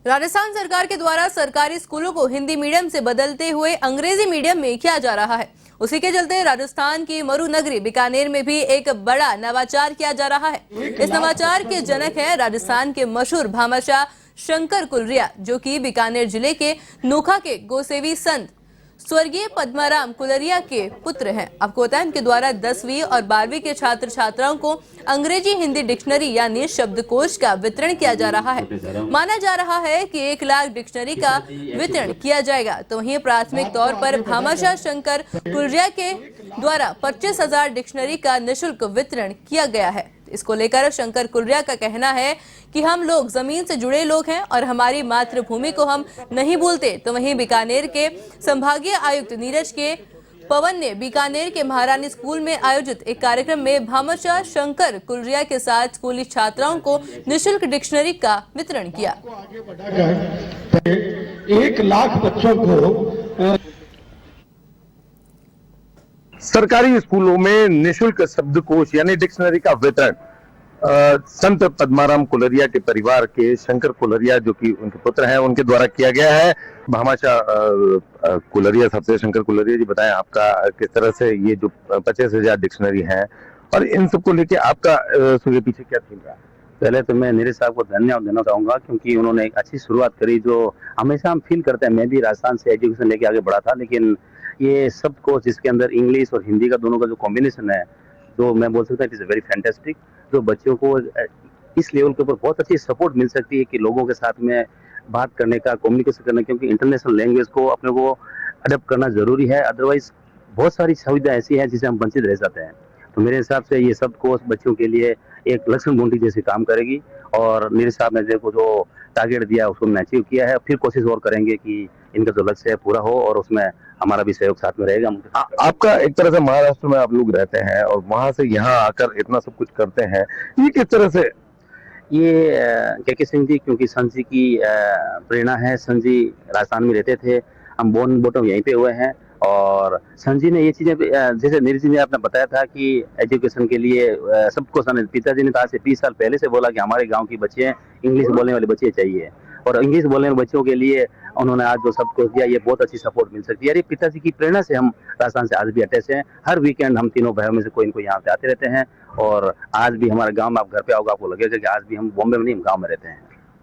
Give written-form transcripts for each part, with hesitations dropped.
राजस्थान सरकार के द्वारा सरकारी स्कूलों को हिंदी मीडियम से बदलते हुए अंग्रेजी मीडियम में किया जा रहा है। उसी के चलते राजस्थान की मरुनगरी बीकानेर में भी एक बड़ा नवाचार किया जा रहा है। इस नवाचार के जनक है राजस्थान के मशहूर भामाशाह शंकर कुलरिया, जो कि बीकानेर जिले के नोखा के गोसेवी संत स्वर्गीय पद्माराम कुलरिया के पुत्र हैं। आपको बता इनके द्वारा 10वीं और 12वीं के छात्र छात्राओं को अंग्रेजी हिंदी डिक्शनरी यानी शब्दकोश का वितरण किया जा रहा है। माना जा रहा है कि 1 लाख डिक्शनरी का वितरण किया जाएगा। तो वहीं प्राथमिक तौर पर भामाशाह शंकर कुलरिया के द्वारा 25,000 डिक्शनरी का निःशुल्क वितरण किया गया है। इसको लेकर शंकर कुलरिया का कहना है कि हम लोग जमीन से जुड़े लोग हैं और हमारी मातृभूमि को हम नहीं भूलते। तो वहीं बीकानेर के संभागीय आयुक्त नीरज के पवन ने बीकानेर के महारानी स्कूल में आयोजित एक कार्यक्रम में भामाशाह शंकर कुलरिया के साथ स्कूली छात्राओं को निःशुल्क डिक्शनरी का वितरण किया। 1 लाख बच्चों को सरकारी स्कूलों में निःशुल्क शब्दकोश यानी डिक्शनरी का वितरण संत पद्माराम कुलरिया के परिवार के शंकर कुलरिया, जो कि उनके पुत्र हैं, उनके द्वारा किया गया है। भामाशाह कुलरिया सबसे शंकर कुलरिया जी, बताएं आपका किस तरह से ये जो 25,000 डिक्शनरी हैं और इन सबको लेके आपका उसके पीछे क्या थीम रहा? पहले तो मैं नीरज साहब को धन्यवाद देना चाहूंगा, क्योंकि उन्होंने एक अच्छी शुरुआत करी जो हमेशा हम फील करते हैं। मैं भी राजस्थान से एजुकेशन लेके आगे बढ़ा था, लेकिन ये शब्द कोश जिसके अंदर इंग्लिश और हिंदी का दोनों का जो कॉम्बिनेशन है, तो मैं बोल सकता हूँ इट इज वेरी फैंटास्टिक। जो बच्चों को इस लेवल के ऊपर बहुत अच्छी सपोर्ट मिल सकती है कि लोगों के साथ में बात करने का, कम्युनिकेशन करने, क्योंकि इंटरनेशनल लैंग्वेज को अपने को अडॉप्ट करना जरूरी है। अदरवाइज बहुत सारी सुविधा ऐसी है जिसे हम वंचित रह जाते हैं। तो मेरे हिसाब से ये शब्द कोश बच्चों के लिए एक लक्ष्मण बूटी जैसे काम करेगी और मेरे साहब ने देखो जो टारगेट दिया उसको हमने अचीव किया है। फिर कोशिश और करेंगे कि इनका जो लक्ष्य है पूरा हो और उसमें हमारा भी सहयोग साथ में रहेगा। आपका एक तरह से महाराष्ट्र में आप लोग रहते हैं और वहां से यहाँ आकर इतना सब कुछ करते हैं, ये किस तरह से? ये के सिंह जी, क्योंकि संत जी की प्रेरणा है। संत जी राजस्थान में रहते थे, हम बोर्न बॉटम यहीं पे हुए हैं और संत जी ने ये चीजें, जैसे नीरज जी ने आपने बताया था कि एजुकेशन के लिए सबको पिताजी ने आज से 20 साल पहले से बोला कि हमारे गांव की बच्चे इंग्लिश बोलने वाले बच्चे चाहिए, और इंग्लिश बोलने वाले बच्चों के लिए उन्होंने आज जो सब कुछ दिया, ये बहुत अच्छी सपोर्ट मिल सकती है। अरे पिताजी की प्रेरणा से हम राजस्थान से आज भी अटैच हैं। हर वीकेंड हम तीनों भाइयों में से कोई न कोई यहाँ पे आते रहते हैं और आज भी हमारे गांव में, आप घर पे आओगे आपको लगेगा कि आज भी हम बॉम्बे में नहीं, हम गाँव में रहते हैं।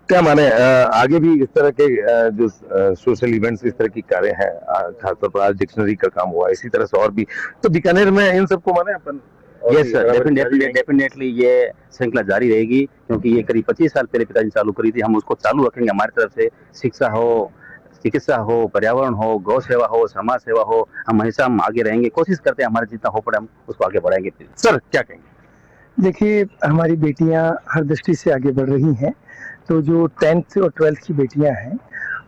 क्या माने आगे भी इस तरह के जो सोशल इवेंट्स, इस तरह की कार्य हैं, खासतौर पर आज डिक्शनरी का काम हुआ, इसी तरह से और भी, तो बीकानेर में इन सबको माने अपन? यस सर, डेफिनेटली ये श्रृंखला जारी रहेगी, क्योंकि ये करीब 25 साल पहले पिताजी चालू करी थी। हम उसको चालू रखेंगे हमारी तरफ से। शिक्षा हो, चिकित्सा हो, पर्यावरण हो, गौ सेवा हो, समाज सेवा हो, हम हमेशा हम आगे रहेंगे। कोशिश करते हैं हमारे जितना हो पड़े हम उसको आगे बढ़ाएंगे। सर क्या कहेंगे? देखिए, हमारी बेटियां हर दृष्टि से आगे बढ़ रही हैं। तो जो 10th और 12th की बेटियां हैं,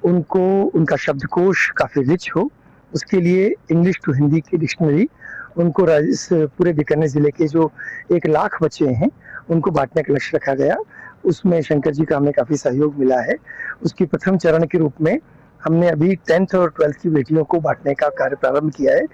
उनको उनका शब्दकोश काफ़ी रिच हो, उसके लिए इंग्लिश टू हिंदी की डिक्शनरी उनको इस पूरे बीकानेर ज़िले के जो 1 लाख बच्चे हैं उनको बांटने का लक्ष्य रखा गया। उसमें शंकर जी का हमें काफ़ी सहयोग मिला है। उसकी प्रथम चरण के रूप में हमने अभी 10th और 12th की बेटियों को बांटने का कार्य प्रारंभ किया है।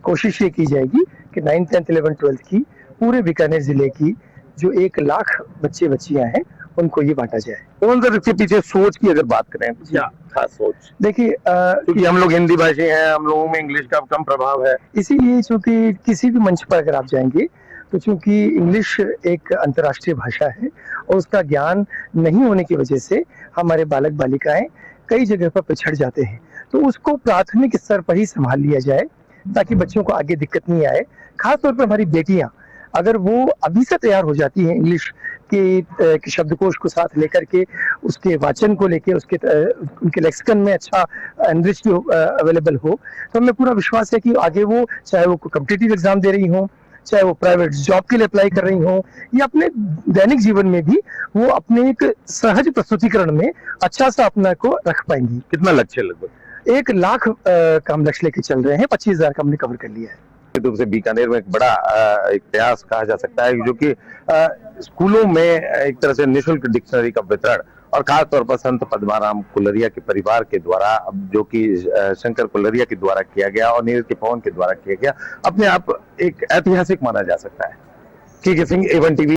कोशिश ये की जाएगी कि 9th, 10th, 11th, 12th की पूरे बीकानेर ज़िले की जो 1 लाख बच्चे बच्चियाँ हैं उनको ये बांटा जाए। कौन सा इसके पीछे सोच की अगर बात करें, क्या खास सोच? देखिए, क्योंकि हम लोग हिंदी भाषी हैं, हम लोगों में इंग्लिश का कम प्रभाव है, इसीलिए चूंकि किसी भी मंच पर अगर आप जाएंगे तो चूंकि इंग्लिश एक अंतर्राष्ट्रीय भाषा है और उसका ज्ञान नहीं होने की वजह से हमारे बालक बालिकाएं कई जगह पर पिछड़ जाते हैं। तो उसको प्राथमिक स्तर पर ही संभाल लिया जाए ताकि बच्चों को आगे दिक्कत नहीं आए। खासतौर पर हमारी बेटियां अगर वो अभी से तैयार हो जाती हैं इंग्लिश के शब्दकोश को साथ लेकर के, उसके वाचन को लेके, उनके लेक्सिकन में अच्छा एनरिच अवेलेबल हो, तो हमें पूरा विश्वास है कि आगे वो, चाहे वो कॉम्पिटिटिव एग्जाम दे रही हो, चाहे वो प्राइवेट जॉब के लिए अप्लाई कर रही हो, या अपने दैनिक जीवन में भी वो अपने एक सहज प्रस्तुतिकरण में अच्छा सा अपना को रख पाएंगी। कितना लक्ष्य? लगभग 1 लाख का हम लक्ष्य लेके चल रहे हैं। 25,000 का हमने कवर कर लिया है। रूप से बीकानेर में एक बड़ा एक प्रयास कहा जा सकता है, जो कि स्कूलों में एक तरह से निःशुल्क डिक्शनरी का वितरण, और खास तौर पर संत पद्माराम कुलरिया के परिवार के द्वारा, जो कि शंकर कुलरिया के द्वारा किया गया और नीरज के पवन के द्वारा किया गया, अपने आप एक ऐतिहासिक माना जा सकता है। के सिंह, A1 TV।